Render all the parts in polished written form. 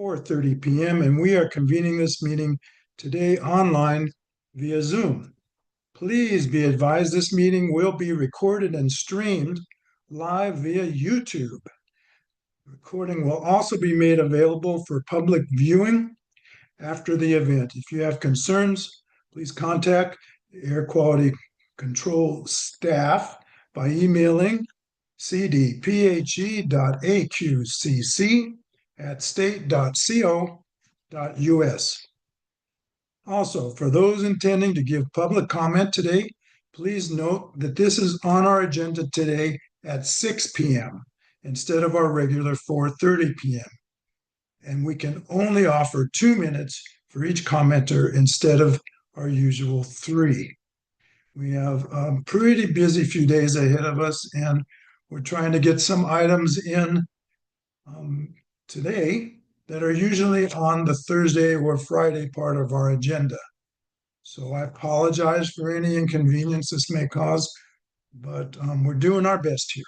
4:30 p.m. and we are convening this meeting today online via Zoom. Please be advised this meeting will be recorded and streamed live via YouTube. The recording will also be made available for public viewing after the event. If you have concerns, please contact the air quality control staff by emailing cdphe.aqcc@state.co.us. Also, for those intending to give public comment today, please note that this is on our agenda today at 6 p.m. instead of our regular 4:30 p.m. And we can only offer 2 minutes for each commenter instead of our usual 3. We have a pretty busy few days ahead of us, and we're trying to get some items in today that are usually on the Thursday or Friday part of our agenda. So I apologize for any inconvenience this may cause, but we're doing our best here.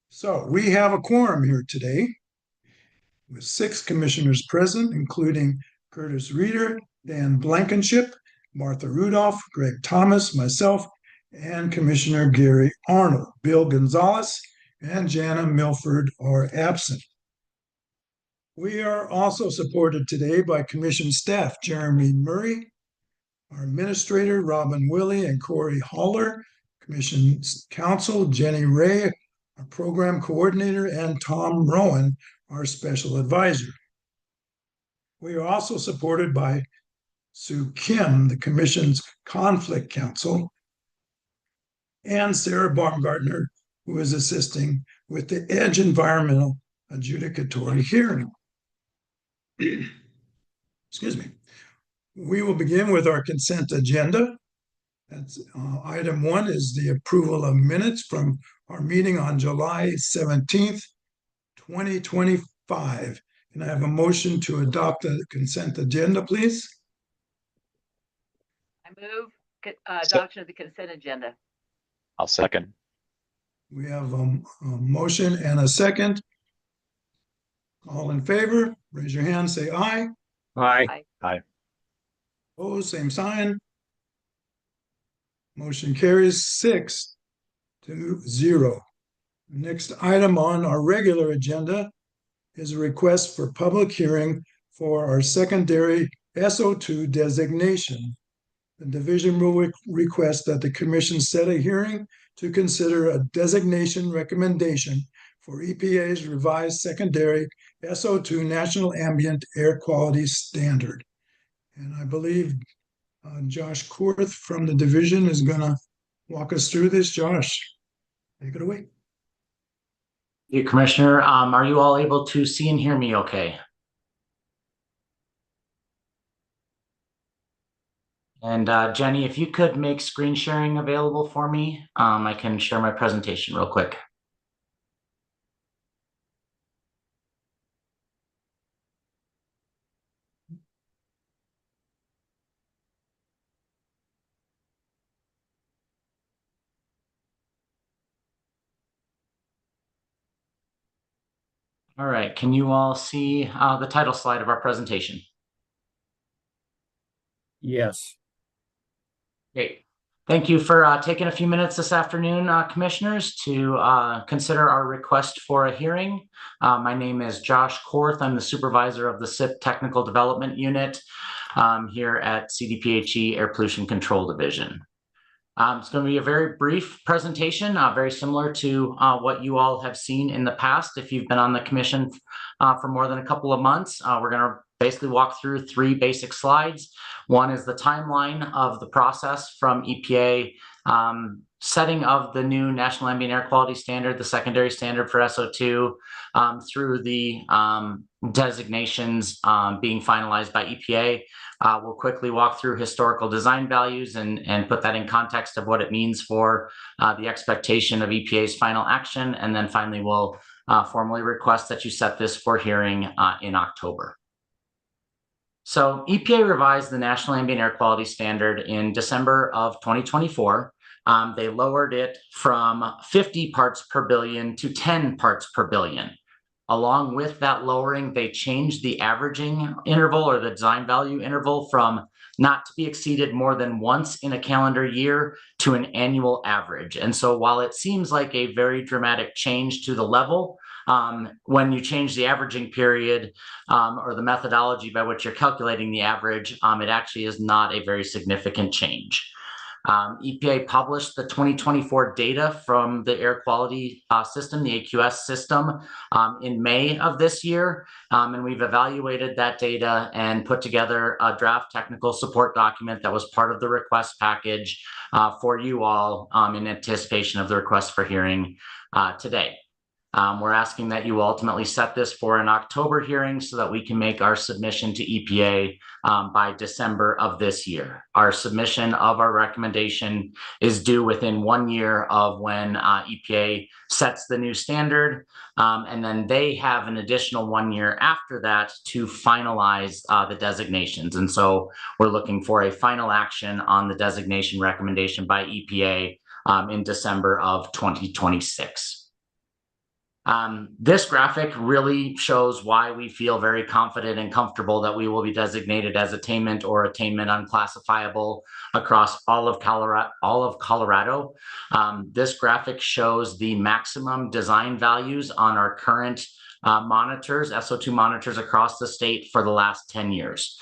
So we have a quorum here today with 6 commissioners present, including Curtis Reeder, Dan Blankenship, Martha Rudolph, Greg Thomas, myself, and Commissioner Gary Arnold. Bill Gonzalez and Jana Milford are absent. We are also supported today by Commission staff, Jeremy Murray, our administrator, Robin Willey and Corey Haller, Commission counsel, Jenny Ray, our program coordinator, and Tom Rowan, our special advisor. We are also supported by Sue Kim, the Commission's conflict counsel, and Sarah Baumgartner, who is assisting with the EDGE Environmental Adjudicatory Hearing. Excuse me. We will begin with our consent agenda. That's item 1 is the approval of minutes from our meeting on July 17th, 2025. Can I have a motion to adopt the consent agenda, please? I move adoption of the consent agenda. I'll second. We have a motion and a second. All in favor, raise your hand, say aye. Aye. Aye. Opposed, same sign. Motion carries 6-0. Next item on our regular agenda is a request for public hearing for our secondary SO2 designation. The division will request that the commission set a hearing to consider a designation recommendation for EPA's revised secondary SO2 National Ambient Air Quality Standard. And I believe Josh Korth from the division is going to walk us through this. Josh, take it away. Hey, Commissioner, are you all able to see and hear me okay? And Jenny, if you could make screen sharing available for me, I can share my presentation real quick. All right, can you all see the title slide of our presentation? Yes. Great. Thank you for taking a few minutes this afternoon, commissioners, to consider our request for a hearing. My name is Josh Korth. I'm the supervisor of the SIP Technical Development Unit here at CDPHE Air Pollution Control Division. It's going to be a very brief presentation, very similar to what you all have seen in the past. If you've been on the commission for more than a couple of months, we're going to basically walk through 3 basic slides. One is the timeline of the process from EPA setting of the new National Ambient Air Quality Standard, the secondary standard for SO2, through the designations being finalized by EPA. We'll quickly walk through historical design values and put that in context of what it means for the expectation of EPA's final action. And then finally, we'll formally request that you set this for hearing in October. So EPA revised the National Ambient Air Quality Standard in December of 2024. They lowered it from 50 parts per billion to 10 parts per billion. along with that lowering, they changed the averaging interval or the design value interval from not to be exceeded more than once in a calendar year to an annual average. And so while it seems like a very dramatic change to the level, when you change the averaging period or the methodology by which you're calculating the average, it actually is not a very significant change. EPA published the 2024 data from the air quality system, the AQS system, in May of this year. And we've evaluated that data and put together a draft technical support document that was part of the request package for you all in anticipation of the request for hearing today. We're asking that you ultimately set this for an October hearing so that we can make our submission to EPA by December of this year. Our submission of our recommendation is due within 1 year of when EPA sets the new standard, and then they have an additional 1 year after that to finalize the designations. And so we're looking for a final action on the designation recommendation by EPA in December of 2026. This graphic really shows why we feel very confident and comfortable that we will be designated as attainment or attainment unclassifiable across all of Colorado. This graphic shows the maximum design values on our current monitors, SO2 monitors across the state for the last 10 years.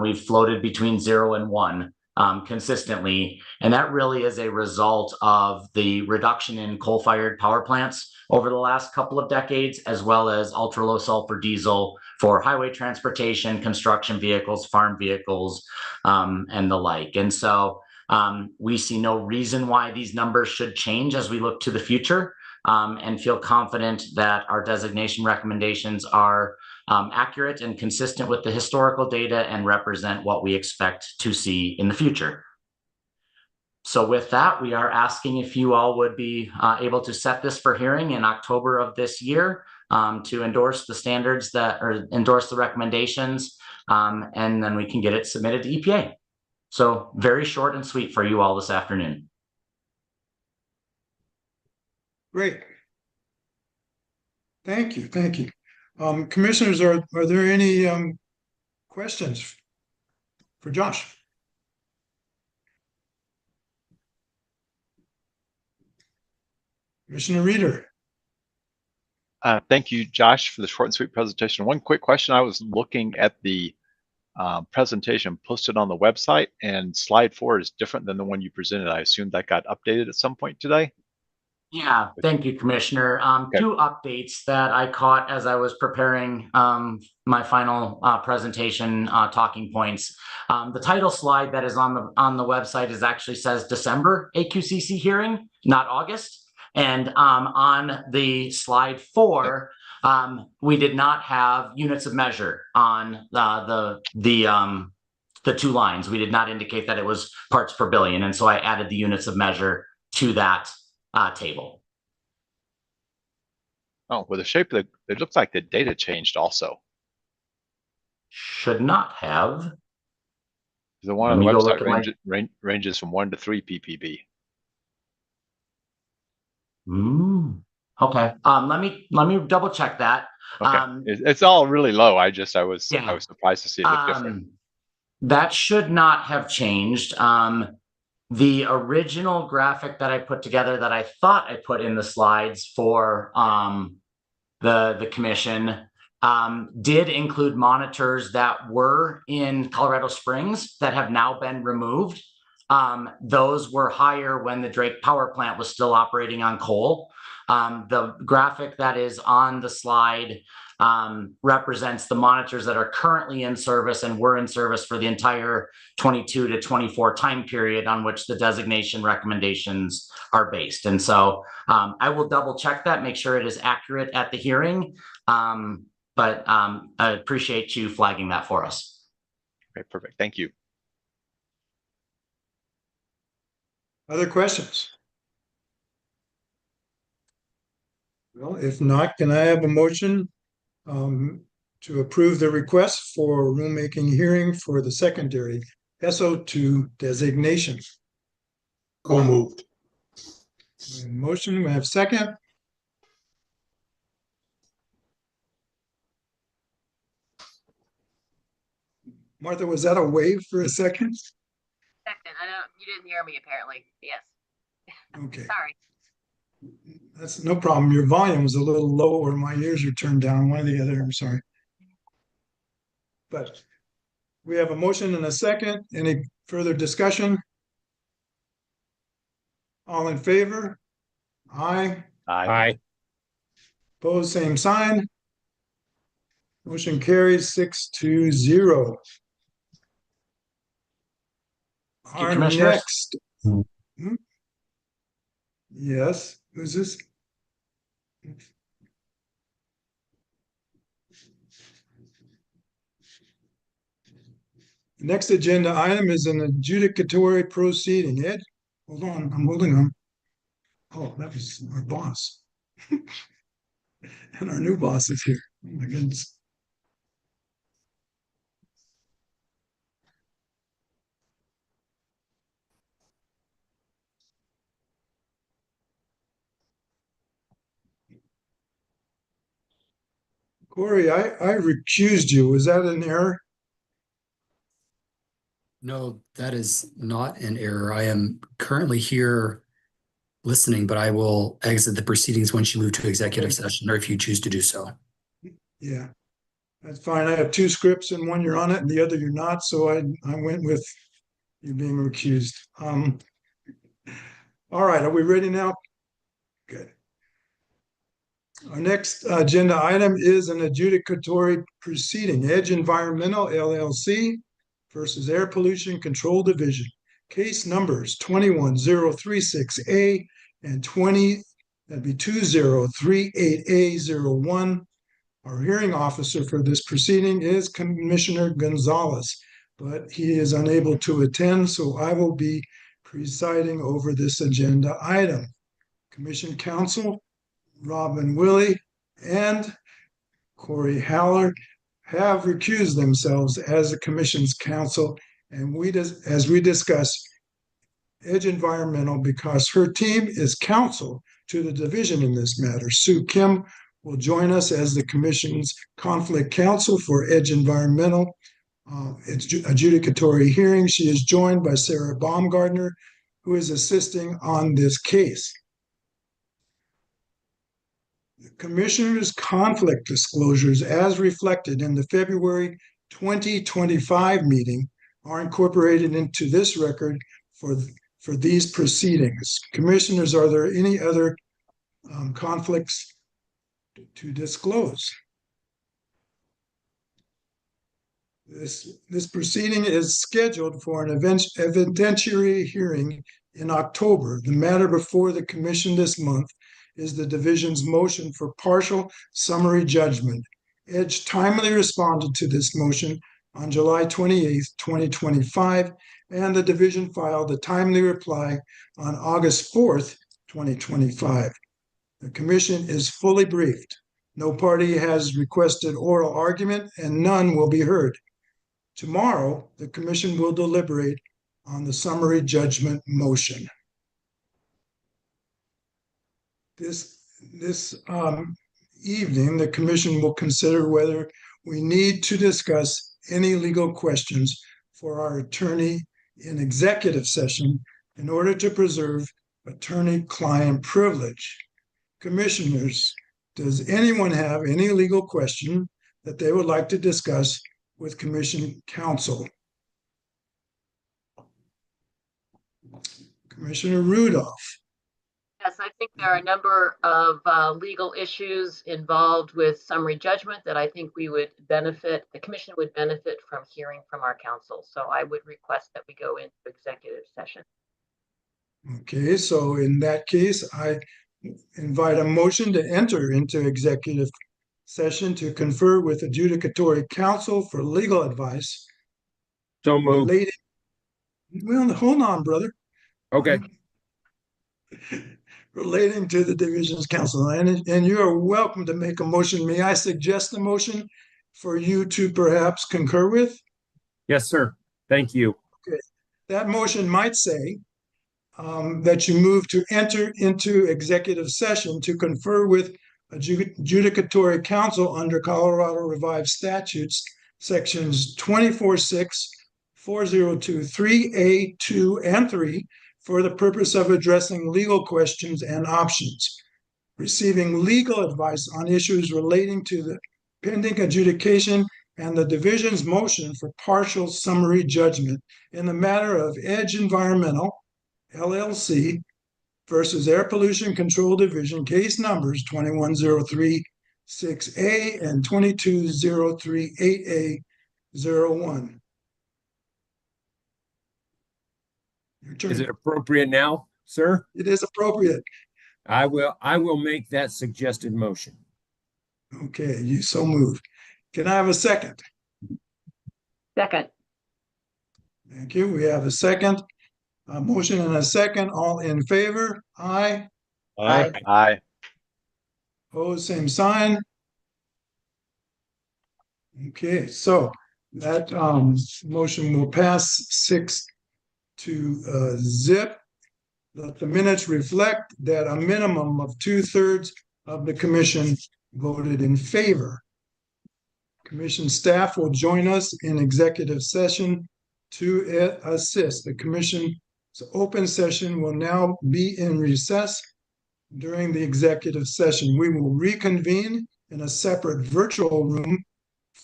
We've floated between 0 and 1. Consistently, and that really is a result of the reduction in coal-fired power plants over the last couple of decades, as well as ultra-low sulfur diesel for highway transportation, construction vehicles, farm vehicles, and the like. And so we see no reason why these numbers should change as we look to the future, and feel confident that our designation recommendations are accurate and consistent with the historical data and represent what we expect to see in the future. So with that, we are asking if you all would be able to set this for hearing in October of this year to endorse the standards or endorse the recommendations, and then we can get it submitted to EPA. So very short and sweet for you all this afternoon. Great. Thank you. Thank you. Commissioners, are there any questions for Josh? Commissioner Reeder. Thank you, Josh, for the short and sweet presentation. One quick question. I was looking at the presentation posted on the website, and slide 4 is different than the one you presented. I assume that got updated at some point today? Yeah, thank you, Commissioner. Okay. 2 updates that I caught as I was preparing my final presentation talking points. The title slide that is on the website actually says December AQCC hearing, not August. And on the slide 4, we did not have units of measure on the 2 lines. We did not indicate that it was parts per billion, and so I added the units of measure to that table. Oh, well, the shape of it looks like the data changed also. Should not have. The one on the website ranges from 1 to 3 ppb. Okay. Let me double check that. Okay. It's all really low. I was surprised to see it look different. That should not have changed. The original graphic that I put together that I thought I put in the slides for the commission did include monitors that were in Colorado Springs that have now been removed. Those were higher when the Drake power plant was still operating on coal. The graphic that is on the slide represents the monitors that are currently in service and were in service for the entire 22 to 24 time period on which the designation recommendations are based. And so I will double check that, make sure it is accurate at the hearing. But I appreciate you flagging that for us. Okay, perfect. Thank you. Other questions? Well, if not, can I have a motion to approve the request for rulemaking hearing for the secondary SO2 designation? So moved. Motion, we have second. Martha, was that a wave for a second? Second, you didn't hear me apparently. Yes, Okay, sorry. that's no problem. Your volume was a little low or my ears are turned down, one or the other, I'm sorry. But we have a motion and a second. Any further discussion? All in favor? Aye. Aye. Opposed, same sign. Motion carries 6-0. you, Our Commissioners. next. Yes, who's this? The next agenda item is an adjudicatory proceeding. Ed, hold on, I'm holding on. Oh, that was our boss. And our new boss is here. Oh my goodness. Corey, I recused you. Was that an error? No, that is not an error. I am currently here listening, but I will exit the proceedings once you move to executive session, or if you choose to do so. Yeah, that's fine. I have two scripts and one you're on it and the other you're not. So I went with you being recused. All right, are we ready now? Good. Our next agenda item is an adjudicatory proceeding, Edge Environmental LLC versus Air Pollution Control Division. Case numbers 21036A and 2038A01. Our hearing officer for this proceeding is Commissioner Gonzalez, but he is unable to attend, so I will be presiding over this agenda item. Commission counsel Robin Willie and Corey Haller have recused themselves as the commission's counsel, and as we discussed, Edge Environmental, because her team is counsel to the division in this matter. Sue Kim will join us as the commission's conflict counsel for Edge Environmental. It's adjudicatory hearing. She is joined by Sarah Baumgartner, who is assisting on this case. The commissioner's conflict disclosures, as reflected in the February 2025 meeting, are incorporated into this record for these proceedings. Commissioners, are there any other conflicts to disclose? This proceeding is scheduled for an evidentiary hearing in October. The matter before the commission this month is the division's motion for partial summary judgment. Edge timely responded to this motion on July 28th, 2025, and the division filed a timely reply on August 4th, 2025. The commission is fully briefed. No party has requested oral argument and none will be heard. Tomorrow, the commission will deliberate on the summary judgment motion. This evening, the commission will consider whether we need to discuss any legal questions for our attorney in executive session in order to preserve attorney-client privilege. Commissioners, does anyone have any legal question that they would like to discuss with commission counsel? Commissioner Rudolph. Yes, I think there are a number of legal issues involved with summary judgment that I think the commission would benefit from hearing from our counsel. So I would request that we go into executive session. Okay, so in that case, I invite a motion to enter into executive session to confer with adjudicatory counsel for legal advice. So moved. Well, hold on, brother. Okay. Relating to the division's counsel, and you are welcome to make a motion. May I suggest a motion for you to perhaps concur with? Yes, sir. Thank you. Okay. That motion might say that you move to enter into executive session to confer with adjudicatory counsel under Colorado Revised Statutes sections 24(6), 4023A, 2, and 3 for the purpose of addressing legal questions and options, receiving legal advice on issues relating to the pending adjudication and the division's motion for partial summary judgment in the matter of Edge Environmental, LLC versus Air Pollution Control Division, case numbers 21036A and 22038A01. Your turn. Is it appropriate now, sir? It is appropriate. I will make that suggested motion. Okay, you so moved. Can I have a second? Second. Thank you. We have a second. A motion and a second. All in favor? Aye. Aye. Aye. Opposed, same sign. Okay, so that motion will pass 6-0. Let the minutes reflect that a minimum of 2/3 of the commission voted in favor. Commission staff will join us in executive session to assist. The commission's open session will now be in recess. During the executive session, we will reconvene in a separate virtual room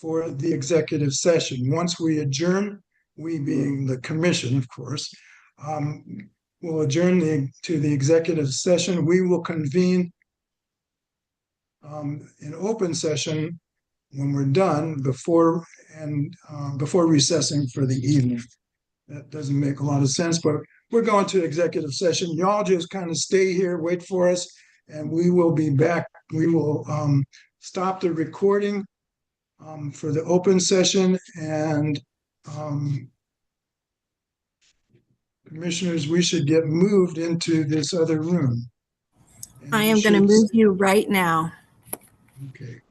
for the executive session. Once we adjourn, we being the commission, of course, we'll adjourn to the executive session. We will convene in open session when we're done before recessing for the evening. That doesn't make a lot of sense, but we're going to executive session. Y'all just kind of stay here, wait for us, and we will be back. We will stop the recording for the open session, and commissioners, we should get moved into this other room. And I we am going to should- move you right now. Okay.